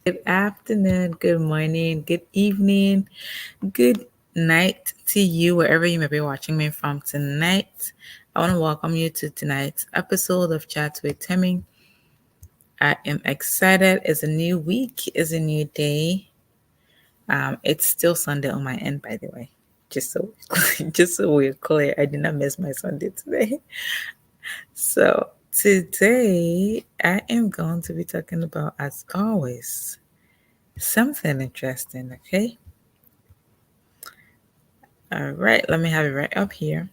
Good afternoon, good morning, good evening, good night to you, wherever you may be watching me from tonight. I want to welcome you to tonight's episode of Chat with Themmy. I am excited. It's a new week, it's a new day. It's still Sunday on my end, by the way. Just so, just so we're clear, I did not miss my Sunday today. So today, I am going to be talking about, as always, something interesting. Okay. All right, let me have it right up here.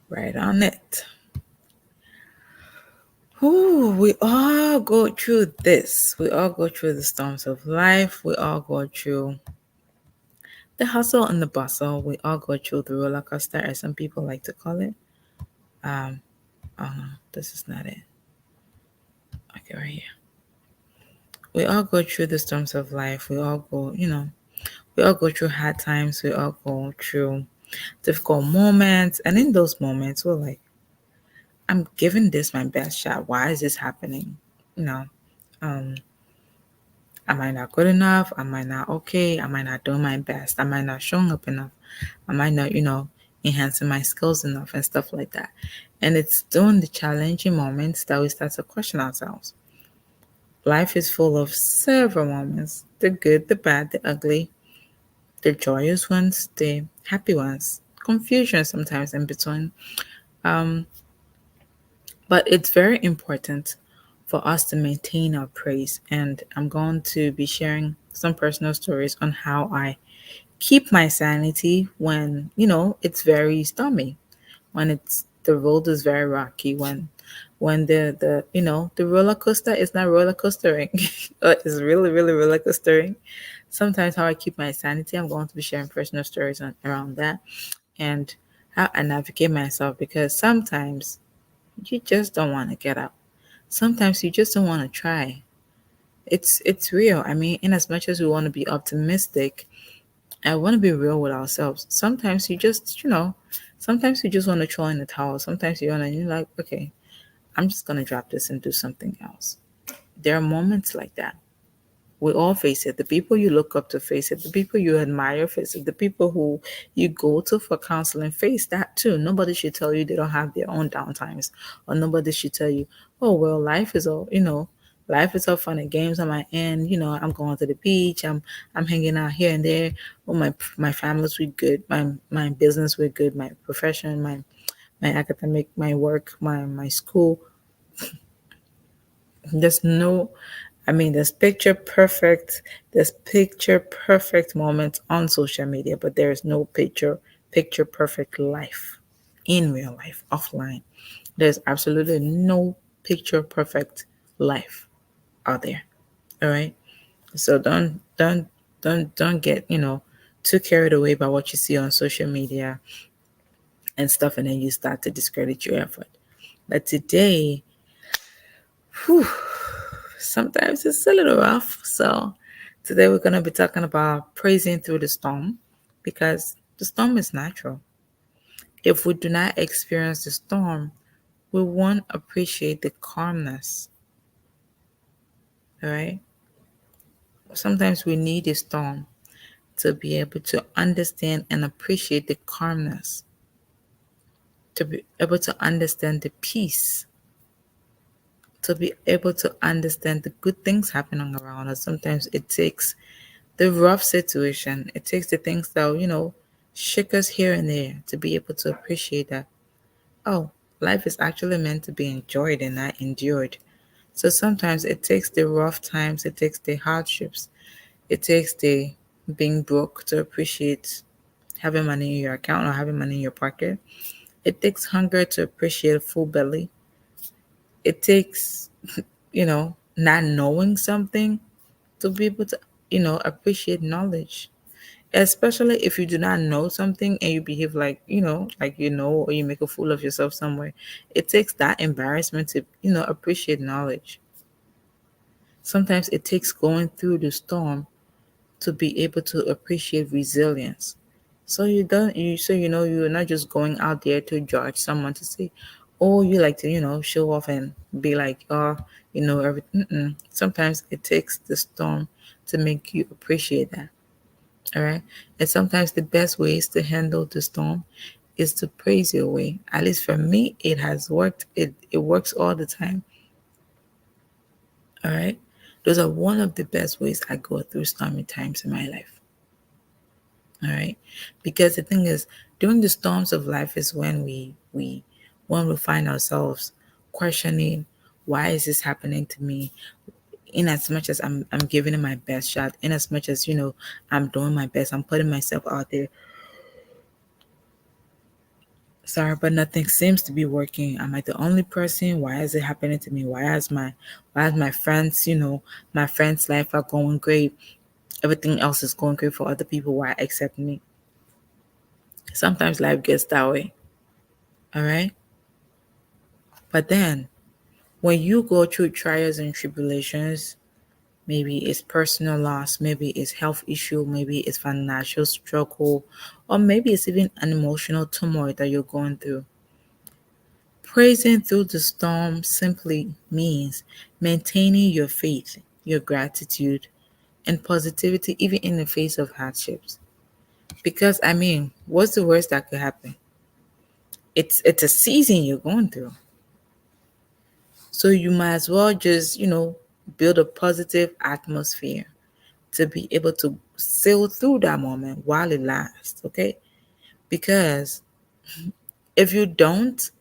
Right on it. Ooh, we all go through this. We all go through the storms of life. We all go through the hustle and the bustle. We all go through the roller coaster, as some people like to call it. Um, oh no, this is not it. Okay, right here. We all go through the storms of life. We all go, we all go through hard times. We all go through difficult moments. And in those moments, we're like, I'm giving this my best shot. Why is this happening? You know, um, am I not good enough? Am I not okay? Am I not doing my best? Am I not showing up enough? Am I not, enhancing my skills enough and stuff like that? And it's during the challenging moments that we start to question ourselves. Life is full of several moments, the good, the bad, the ugly, the joyous ones, the happy ones, confusion sometimes in between. Um, But it's very important for us to maintain our praise. And I'm going to be sharing some personal stories on how I keep my sanity when, it's very stormy, when it's the road is very rocky, when the roller coaster is not roller coastering, or it's really, really roller coastering. Sometimes how I keep my sanity, I'm going to be sharing personal stories around that and how I navigate myself because sometimes you just don't want to get up. Sometimes you just don't want to try. It's real. I mean, in as much as we want to be optimistic, I want to be real with ourselves. Sometimes sometimes you just want to throw in the towel. Sometimes you're like, okay, I'm just gonna drop this and do something else. There are moments like that. We all face it. The people you look up to face it. The people you admire face it. The people who you go to for counseling face that too. Nobody should tell you they don't have their own downtimes, or nobody should tell you, oh well, life is all fun and games on my end. I'm going to the beach. I'm hanging out here and there. Oh, my family's with good. My business with good. My profession, my academic, my work, my school. There's no, there's picture perfect moments on social media, but there is no picture perfect life in real life, offline. There's absolutely no picture perfect life out there. All right. So don't get, too carried away by what you see on social media and stuff, and then you start to discredit your effort. But today, whew, sometimes it's a little rough. So today we're going to be talking about praising through the storm because the storm is natural. If we do not experience the storm, we won't appreciate the calmness. All right. Sometimes we need a storm to be able to understand and appreciate the calmness, to be able to understand the peace, to be able to understand the good things happening around us. Sometimes it takes the rough situation. It takes the things that, shake us here and there to be able to appreciate that, oh, life is actually meant to be enjoyed and not endured. So sometimes it takes the rough times, it takes the hardships, it takes the being broke to appreciate having money in your account or having money in your pocket. It takes hunger to appreciate a full belly. It takes, not knowing something to be able to, appreciate knowledge, especially if you do not know something and you behave or you make a fool of yourself somewhere. It takes that embarrassment to appreciate knowledge. Sometimes it takes going through the storm to be able to appreciate resilience. So you're not just going out there to judge someone to say, Or you like to, show off and be like, oh, everything. Sometimes it takes the storm to make you appreciate that. All right. And sometimes the best ways to handle the storm is to praise your way. At least for me, it has worked. It works all the time. All right. Those are one of the best ways I go through stormy times in my life. All right. Because the thing is, during the storms of life is when we find ourselves questioning, why is this happening to me? In as much as I'm giving it my best shot, in as much as I'm doing my best, I'm putting myself out there. Sorry, but nothing seems to be working. Am I the only person? Why is it happening to me? Why is my friends, my friends' life are going great. Everything else is going great for other people. Why except me? Sometimes life gets that way. All right. But then when you go through trials and tribulations, maybe it's personal loss, maybe it's health issue, maybe it's financial struggle, or maybe it's even an emotional turmoil that you're going through. Praising through the storm simply means maintaining your faith, your gratitude, and positivity even in the face of hardships. Because what's the worst that could happen? It's a season you're going through. So you might as well just, build a positive atmosphere to be able to sail through that moment while it lasts, okay? Because if you don't,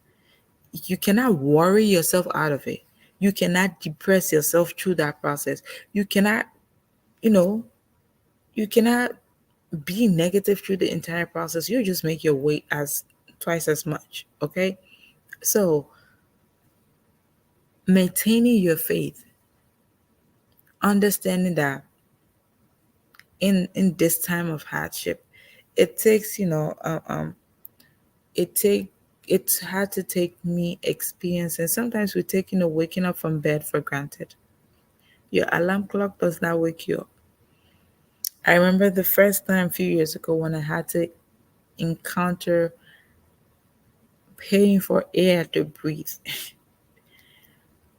you cannot worry yourself out of it. You cannot depress yourself through that process. You cannot, you know, you cannot be negative through the entire process. You just make your weight as twice as much, okay? So maintaining your faith, understanding that in this time of hardship, it takes, it take it's had to take me experience, and sometimes we're taking a waking up from bed for granted. Your alarm clock does not wake you up. I remember the first time a few years ago when I had to encounter paying for air to breathe,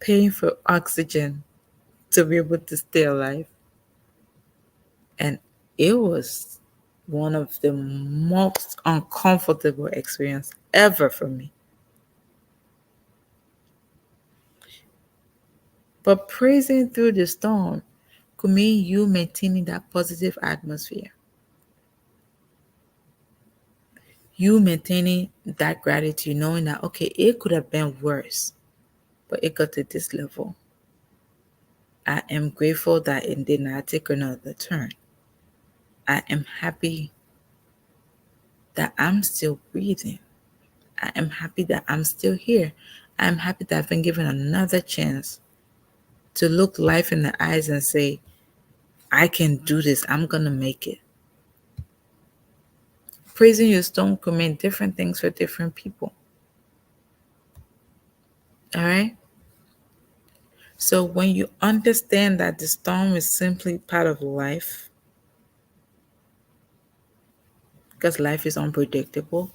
paying for oxygen to be able to stay alive. And it was one of the most uncomfortable experience ever for me. But praising through the storm could mean you maintaining that positive atmosphere. You maintaining that gratitude, knowing that, okay, it could have been worse, but it got to this level. I am grateful that it did not take another turn. I am happy that I'm still breathing. I am happy that I'm still here. I am happy that I've been given another chance to look life in the eyes and say, I can do this. I'm going to make it. Praising your storm could mean different things for different people. All right? So when you understand that the storm is simply part of life, because life is unpredictable,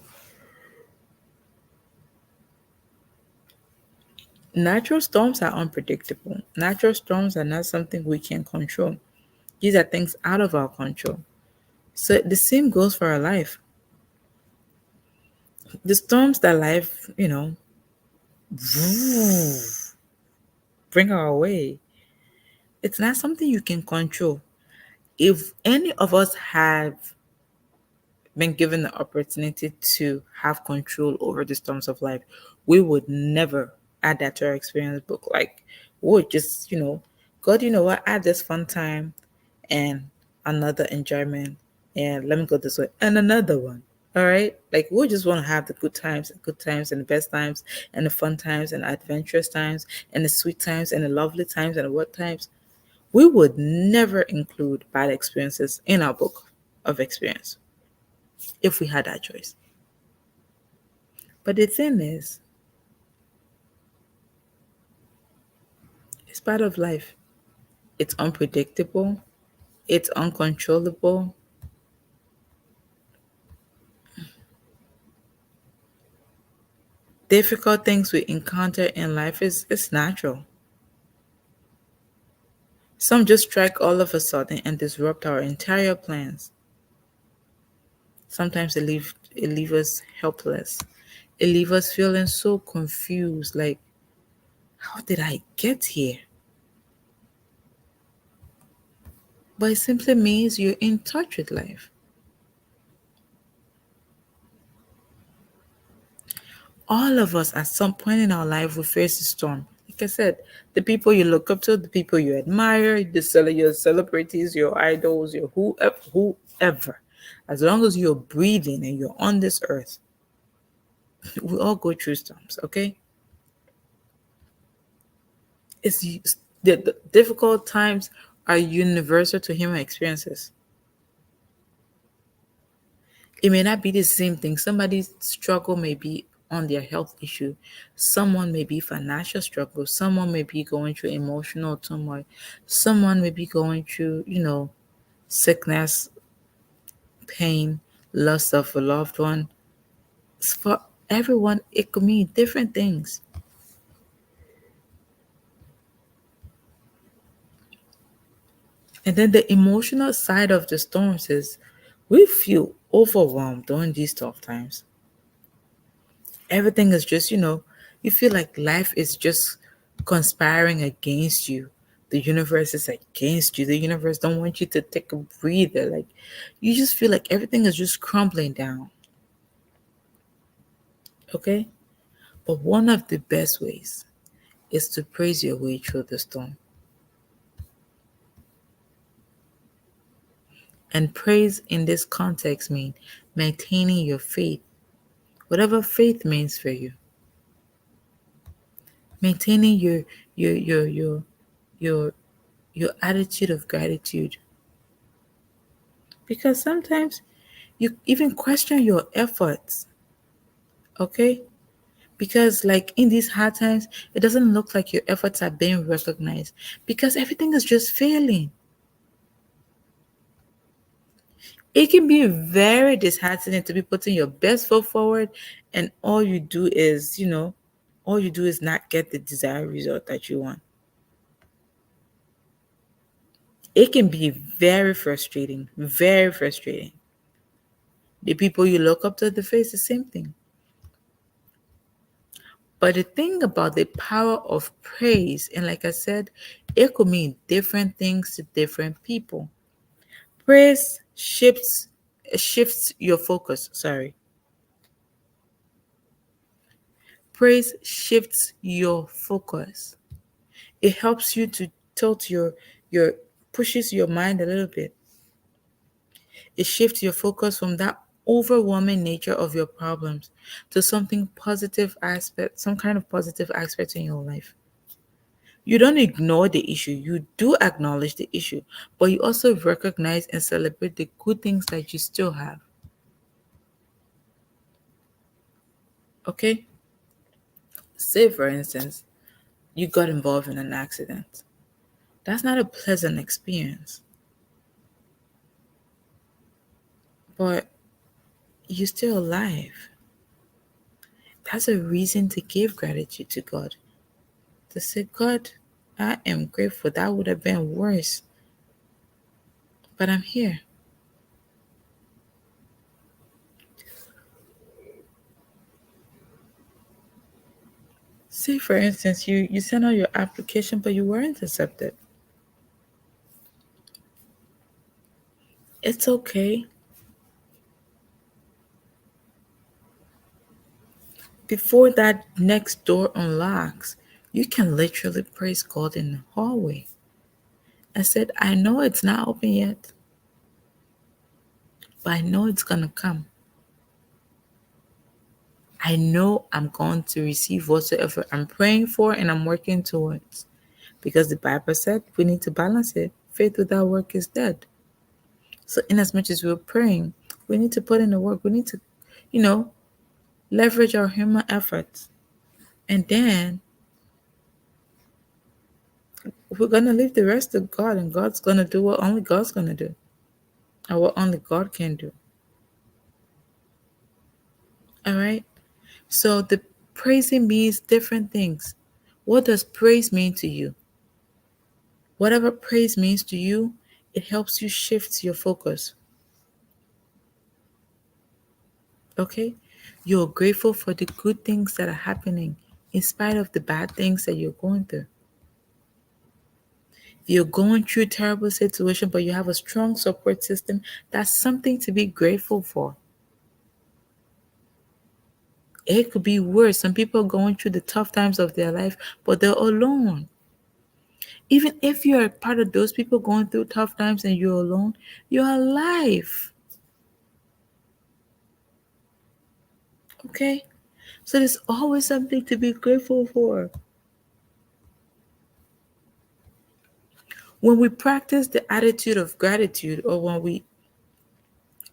natural storms are unpredictable. Natural storms are not something we can control. These are things out of our control. So the same goes for our life. The storms that life, bring our way, it's not something you can control. If any of us have been given the opportunity to have control over the storms of life, we would never add that to our experience book. Like, we would just, God, you know what, add this fun time and another enjoyment, and let me go this way, and another one. All right. Like, we just want to have the good times, and the best times, and the fun times, and adventurous times, and the sweet times, and the lovely times, and the what times. We would never include bad experiences in our book of experience if we had that choice. But the thing is, it's part of life. It's unpredictable, it's uncontrollable. Difficult things we encounter in life is natural. Some just strike all of a sudden and disrupt our entire plans. Sometimes it leave us helpless. It leave us feeling so confused, like, how did I get here? But it simply means you're in touch with life. All of us at some point in our life will face a storm. Like I said, the people you look up to, the people you admire, your celebrities, your idols, your whoever. As long as you're breathing and you're on this earth, we all go through storms, okay? It's the difficult times are universal to human experiences. It may not be the same thing. Somebody's struggle may be on their health issue. Someone may be financial struggle. Someone may be going through emotional turmoil. Someone may be going through, sickness, pain, loss of a loved one. For everyone, it could mean different things. And then the emotional side of the storms is we feel overwhelmed during these tough times. Everything is just, you feel like life is just conspiring against you. The universe is against you. The universe don't want you to take a breather. Like, you just feel like everything is just crumbling down. Okay? But one of the best ways is to praise your way through the storm. And praise in this context means maintaining your faith, whatever faith means for you. Maintaining your your attitude of gratitude. Because sometimes you even question your efforts, okay? Because, like, in these hard times, it doesn't look like your efforts are being recognized because everything is just failing. It can be very disheartening to be putting your best foot forward, and all you do is not get the desired result that you want. It can be very frustrating, very frustrating. The people you look up to, they face the same thing. But the thing about the power of praise, and like I said, it could mean different things to different people. Praise shifts your focus. Sorry. Praise shifts your focus. It helps you to tilt your pushes your mind a little bit. It shifts your focus from that overwhelming nature of your problems to some kind of positive aspect in your life. You don't ignore the issue, you do acknowledge the issue, but you also recognize and celebrate the good things that you still have. Okay? Say, for instance, you got involved in an accident. That's not a pleasant experience, but you're still alive. That's a reason to give gratitude to God. To say, God, I am grateful. That would have been worse, but I'm here. Say, for instance, you sent out your application, but you weren't accepted. It's okay. Before that next door unlocks, you can literally praise God in the hallway. I said, I know it's not open yet, but I know it's going to come. I know I'm going to receive whatsoever I'm praying for and I'm working towards. Because the Bible said we need to balance it. Faith without work is dead. So, in as much as we're praying, we need to put in the work. We need to, you know, leverage our human efforts. And then we're going to leave the rest to God, and God's going to do what only God's going to do, or what only God can do. All right? So, the Praising means different things. What does praise mean to you? Whatever praise means to you, it helps you shift your focus. Okay? You're grateful for the good things that are happening in spite of the bad things that you're going through. If you're going through a terrible situation, but you have a strong support system, that's something to be grateful for. It could be worse. Some people are going through the tough times of their life, but they're alone. Even if you're part of those people going through tough times and you're alone, you're alive. Okay? So there's always something to be grateful for. When we practice the attitude of gratitude, or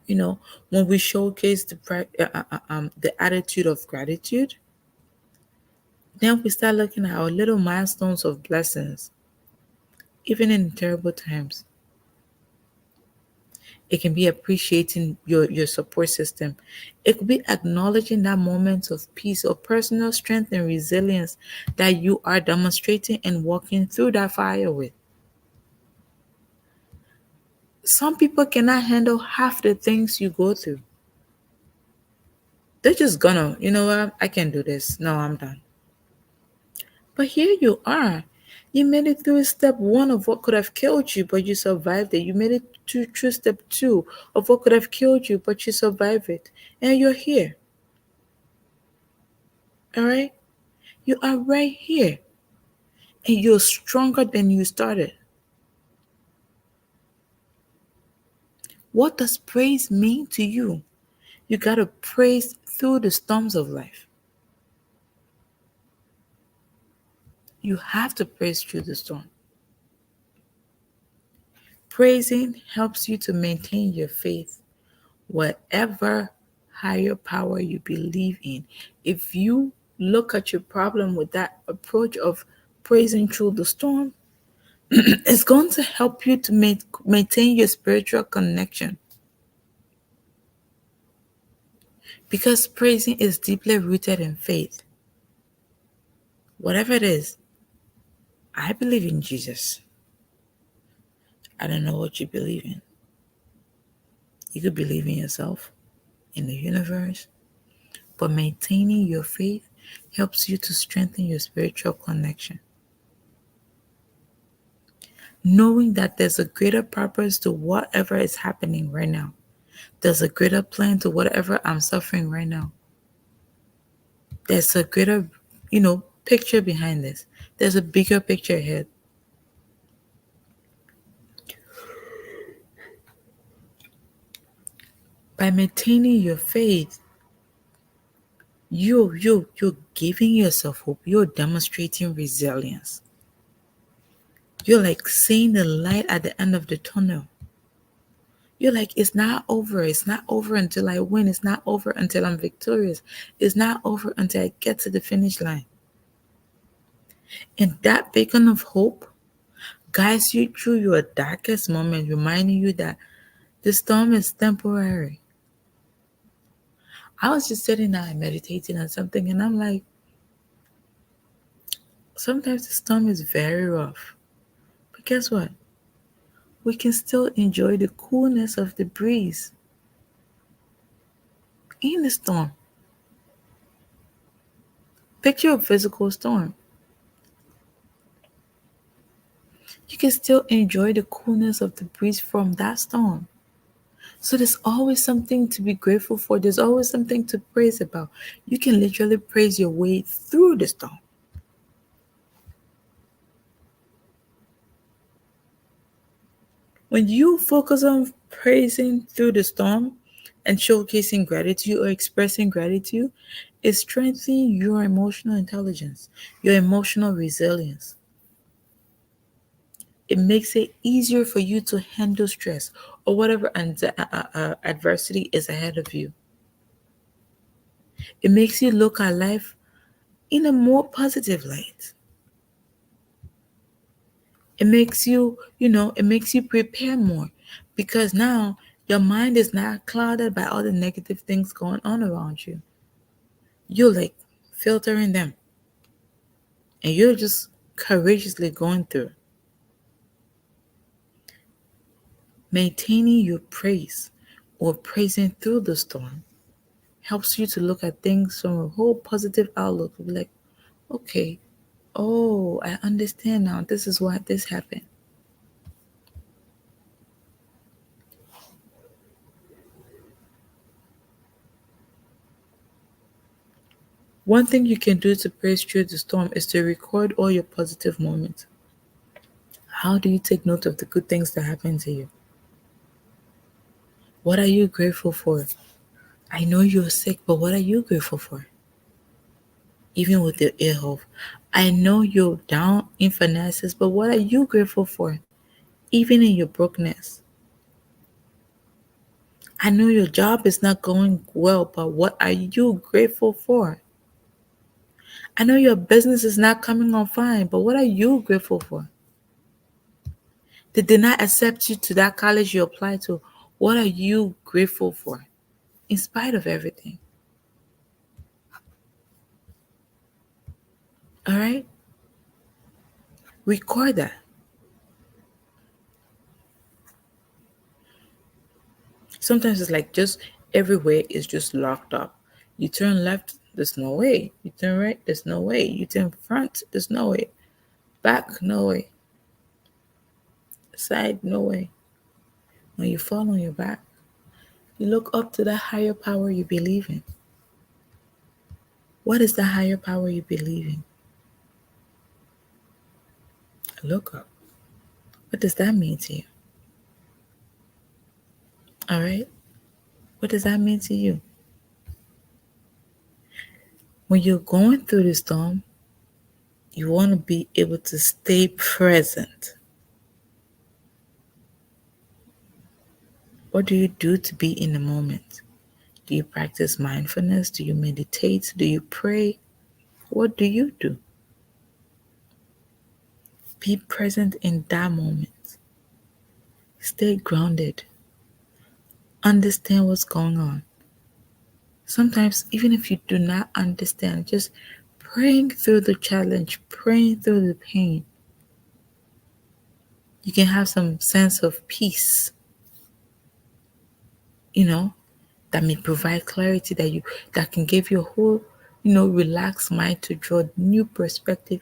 you know, when we showcase the attitude of gratitude, then we start looking at our little milestones of blessings, even in terrible times. It can be appreciating your support system. It could be acknowledging that moments of peace or personal strength and resilience that you are demonstrating and walking through that fire with. Some people cannot handle half the things you go through. They're just gonna, you know what, I can't do this. No, I'm done. But here you are. You made it through step one of what could have killed you, but you survived it. You made it through step two of what could have killed you, but you survived it. And you're here. All right? You are right here. And you're stronger than you started. What does praise mean to you? You got to praise through the storms of life. You have to praise through the storm. Praising helps you to maintain your faith, whatever higher power you believe in. If you look at your problem with that approach of praising through the storm, it's going to help you to maintain your spiritual connection, because praising is deeply rooted in faith. Whatever it is, I believe in Jesus. I don't know what you believe in. You could believe in yourself, in the universe, but maintaining your faith helps you to strengthen your spiritual connection. Knowing that there's a greater purpose to whatever is happening right now. There's a greater plan to whatever I'm suffering right now. There's a greater, picture behind this. There's a bigger picture ahead. By maintaining your faith, you're giving yourself hope. You're demonstrating resilience. You're like seeing the light at the end of the tunnel. You're like, it's not over. It's not over until I win. It's not over until I'm victorious. It's not over until I get to the finish line. And that beacon of hope guides you through your darkest moment, reminding you that the storm is temporary. I was just sitting there and meditating on something, and I'm like, sometimes the storm is very rough. But guess what? We can still enjoy the coolness of the breeze in the storm. Picture a physical storm. You can still enjoy the coolness of the breeze from that storm. So there's always something to be grateful for. There's always something to praise about. You can literally praise your way through the storm. When you focus on praising through the storm and showcasing gratitude or expressing gratitude, it strengthens your emotional intelligence, your emotional resilience. It makes it easier for you to handle stress or whatever adversity is ahead of you. It makes you look at life in a more positive light. It makes you prepare more, because now your mind is not clouded by all the negative things going on around you. You're like filtering them, and you're just courageously going through. Maintaining your praise or praising through the storm helps you to look at things from a whole positive outlook. Be like, okay, oh, I understand now. This is why this happened. One thing you can do to praise through the storm is to record all your positive moments. How do you take note of the good things that happen to you? What are you grateful for? I know you're sick, but what are you grateful for? Even with your ill health. I know you're down in finances, but what are you grateful for? Even in your brokenness. I know your job is not going well, but what are you grateful for? I know your business is not coming on fine, but what are you grateful for? They did not accept you to that college you applied to. What are you grateful for? In spite of everything. All right? Record that. Sometimes it's like just everywhere is just locked up. You turn left, there's no way. You turn right, there's no way. You turn front, there's no way. Back, no way. Side, no way. When you fall on your back, you look up to that higher power you believe in. What is the higher power you believe in? Look up. What does that mean to you? All right? What does that mean to you? When you're going through the storm, you want to be able to stay present. What do you do to be in the moment? Do you practice mindfulness? Do you meditate? Do you pray? What do you do? Be present in that moment. Stay grounded. Understand what's going on. Sometimes, even if you do not understand, just praying through the challenge, praying through the pain, you can have some sense of peace, you know, that may provide clarity that can give you a whole, relaxed mind to draw new perspective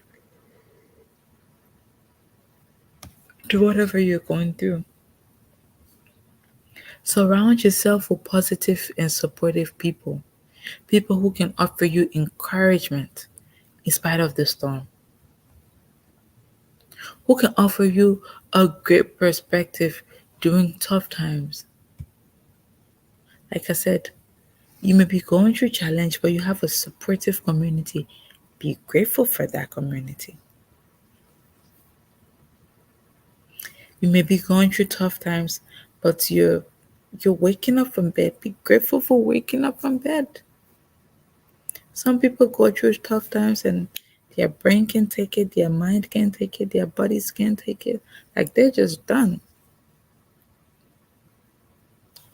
to whatever you're going through. Surround yourself with positive and supportive people. People who can offer you encouragement in spite of the storm. Who can offer you a great perspective during tough times. Like I said, you may be going through challenge, but you have a supportive community. Be grateful for that community. You may be going through tough times, but you're waking up from bed. Be grateful for waking up from bed. Some people go through tough times and their brain can take it, their mind can take it, their bodies can take it. Like they're just done.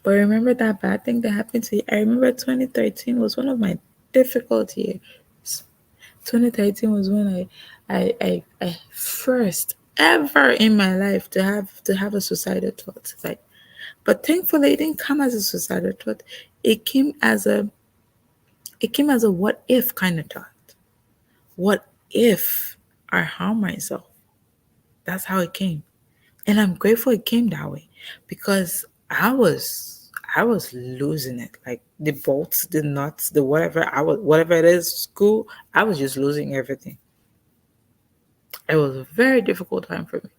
But remember that bad thing that happened to you? I remember 2013 was one of my difficult years. 2013 was when I first ever in my life to have a suicidal thought. Like, but thankfully it didn't come as a suicidal thought. It came as a what if kind of thought. What if I harm myself? That's how it came. And I'm grateful it came that way because I was losing it. Like the bolts, the nuts, the whatever it is, school, I was just losing everything. It was a very difficult time for me.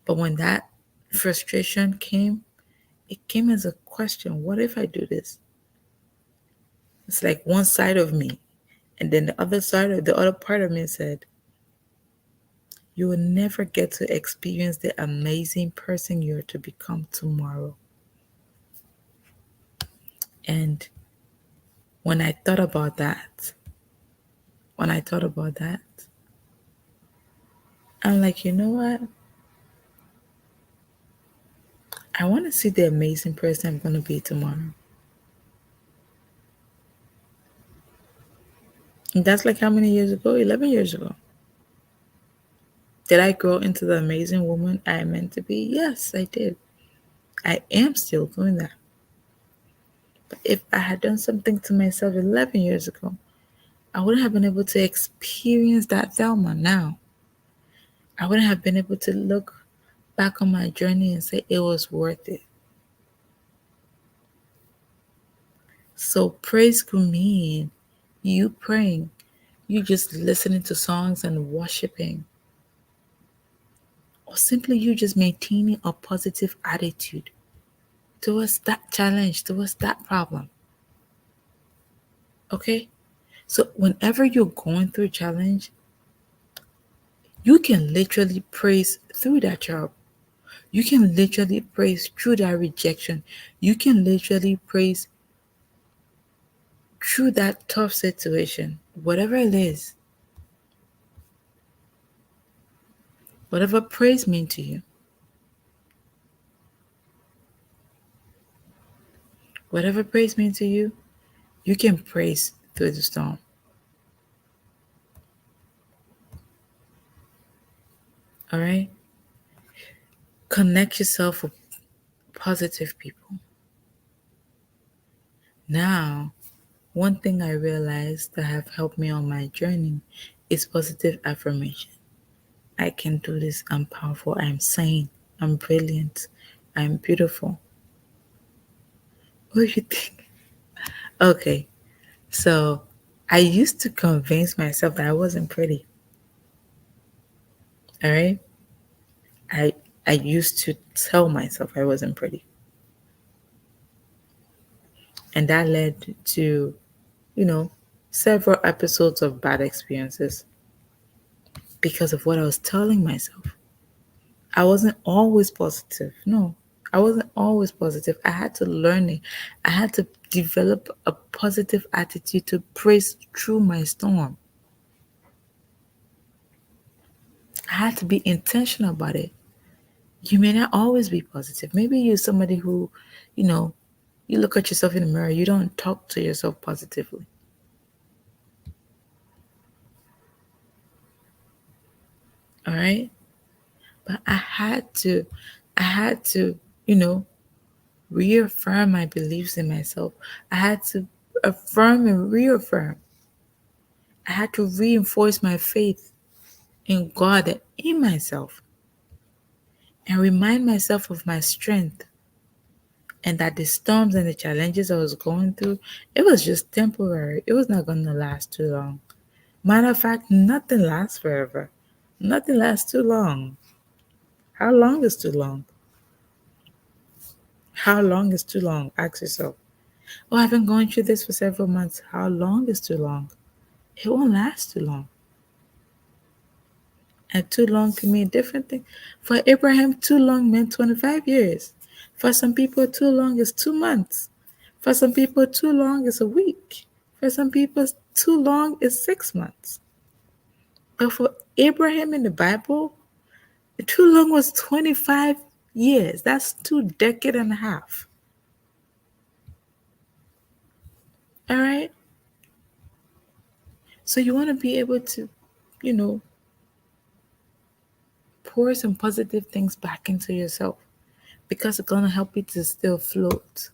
But when that frustration came, it came as a question, what if I do this? It's like one side of me. And then the other part of me said, you will never get to experience the amazing person you're to become tomorrow. And when I thought about that, when I thought about that, I'm like, you know what? I want to see the amazing person I'm going to be tomorrow. And that's like how many years ago? 11 years ago. Did I grow into the amazing woman I meant to be? Yes, I did. I am still doing that. But if I had done something to myself 11 years ago, I wouldn't have been able to experience that Thelma now. I wouldn't have been able to look back on my journey and say it was worth it. So praise could mean you praying, you just listening to songs and worshiping, or simply you just maintaining a positive attitude towards that challenge, towards that problem. Okay? So whenever you're going through a challenge, you can literally praise through that job. You can literally praise through that rejection. You can literally praise through that tough situation. Whatever it is, whatever praise means to you, whatever praise means to you, you can praise through the storm. All right? Connect yourself with positive people. Now, one thing I realized that have helped me on my journey is positive affirmation. I can do this. I'm powerful. I'm sane. I'm brilliant. I'm beautiful. What do you think? Okay, so I used to convince myself that I wasn't pretty. All right, I I used to tell myself I wasn't pretty, and that led to, you know, several episodes of bad experiences because of what I was telling myself. I wasn't always positive. No, I wasn't always positive. I had to learn it. I had to develop a positive attitude to praise through my storm. I had to be intentional about it. You may not always be positive. Maybe you're somebody who, you know, you look at yourself in the mirror, you don't talk to yourself positively. All right. But I had to, you know, reaffirm my beliefs in myself. I had to affirm and reaffirm. I had to reinforce my faith in God and in myself and remind myself of my strength and that the storms and the challenges I was going through, it was just temporary. It was not going to last too long. Matter of fact, nothing lasts forever. Nothing lasts too long. How long is too long? How long is too long? Ask yourself. Oh, I've been going through this for several months. How long is too long? It won't last too long. And too long can mean different things. For Abraham, too long meant 25 years. For some people, too long is 2 months. For some people, too long is a week. For some people, too long is 6 months. But for Abraham in the Bible, too long was 25 years. That's 2 decades and a half. All right. So you want to be able to, you know, pour some positive things back into yourself because it's going to help you to still float.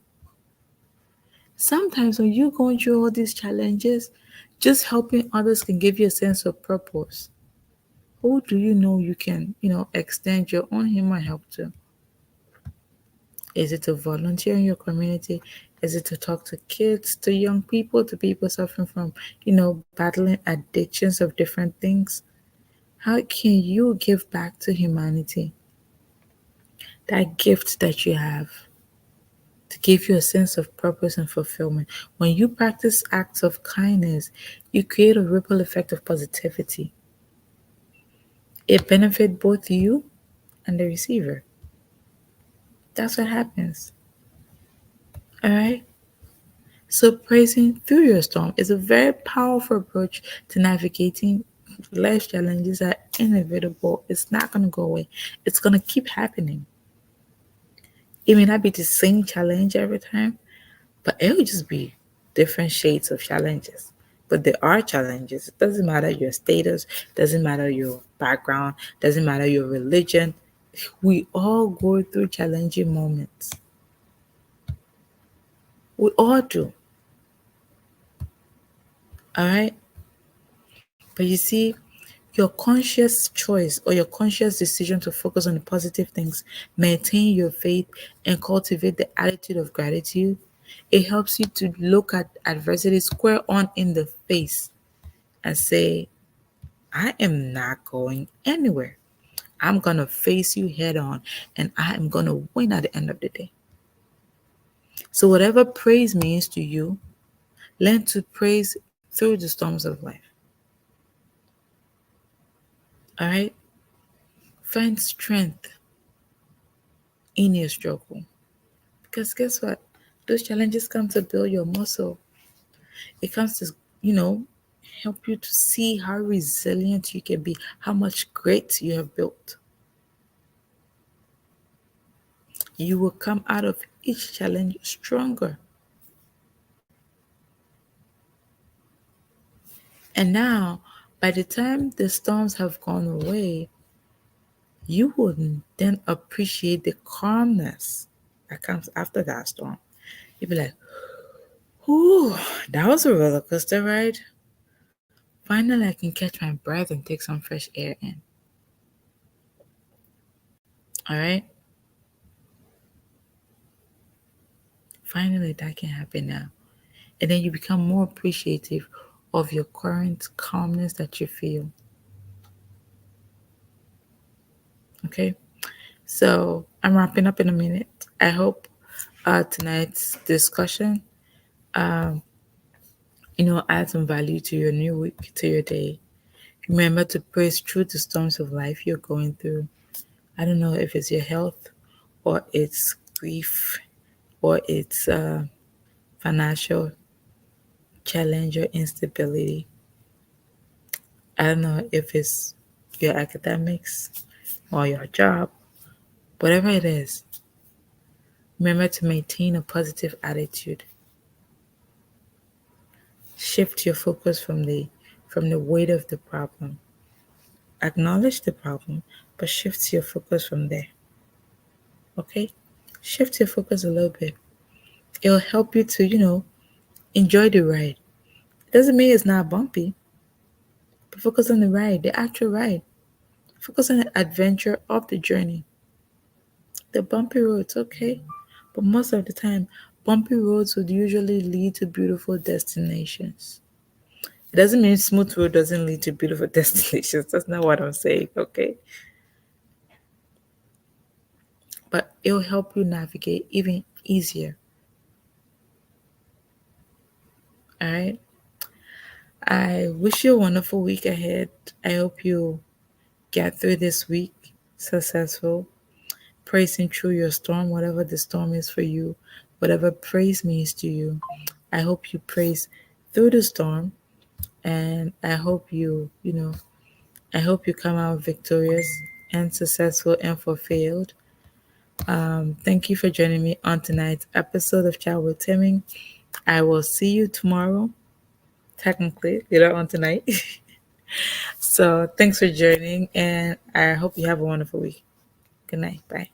Sometimes when you're going through all these challenges, just helping others can give you a sense of purpose. Who do you know you can, extend your own human help to? Is it to volunteer in your community? Is it to talk to kids, to young people, to people suffering from, battling addictions of different things? How can you give back to humanity that gift that you have to give you a sense of purpose and fulfillment? When you practice acts of kindness, you create a ripple effect of positivity. It benefits both you and the receiver. That's what happens. All right. So, praising through your storm is a very powerful approach to navigating life's challenges are inevitable. It's not going to go away, it's going to keep happening. It may not be the same challenge every time, but it will just be different shades of challenges, But there are challenges. It doesn't matter your status, doesn't matter your background, doesn't matter your religion. We all go through challenging moments. We all do. All right. But you see, your conscious choice or your conscious decision to focus on the positive things, maintain your faith, and cultivate the attitude of gratitude, it helps you to look at adversity square on in the face and say, I am not going anywhere. I'm going to face you head on and I am going to win at the end of the day. So, whatever praise means to you, learn to praise through the storms of life. All right? Find strength in your struggle. Because guess what? Those challenges come to build your muscle. It comes to, you know, help you to see how resilient you can be, how much grit you have built. You will come out of each challenge stronger. And now, by the time the storms have gone away, you would then appreciate the calmness that comes after that storm. You'd be like, "Whew, that was a roller coaster ride. Finally, I can catch my breath and take some fresh air in." All right? Finally, that can happen now. And then you become more appreciative of your current calmness that you feel. Okay? So I'm wrapping up in a minute. I hope tonight's discussion, um, add some value to your new week, to your day. Remember to praise through the storms of life you're going through. I don't know if it's your health or it's grief or it's financial challenge or instability. I don't know if it's your academics or your job, whatever it is. Remember to maintain a positive attitude. Shift your focus from the weight of the problem. Acknowledge the problem, but shift your focus from there. Okay? Shift your focus a little bit. It'll help you to, enjoy the ride. It doesn't mean it's not bumpy, but focus on the ride, the actual ride. Focus on the adventure of the journey. The bumpy roads, okay? But most of the time, bumpy roads would usually lead to beautiful destinations. It doesn't mean smooth road doesn't lead to beautiful destinations. That's not what I'm saying, okay? But it'll help you navigate even easier. All right. I wish you a wonderful week ahead. I hope you get through this week successful, praising through your storm, whatever the storm is for you, whatever praise means to you. I hope you praise through the storm, and I hope you come out victorious and successful and fulfilled. Thank you for joining me on tonight's episode of Chat with Themmy. I will see you tomorrow. Technically, you're on tonight. So thanks for joining, and I hope you have a wonderful week. Good night. Bye.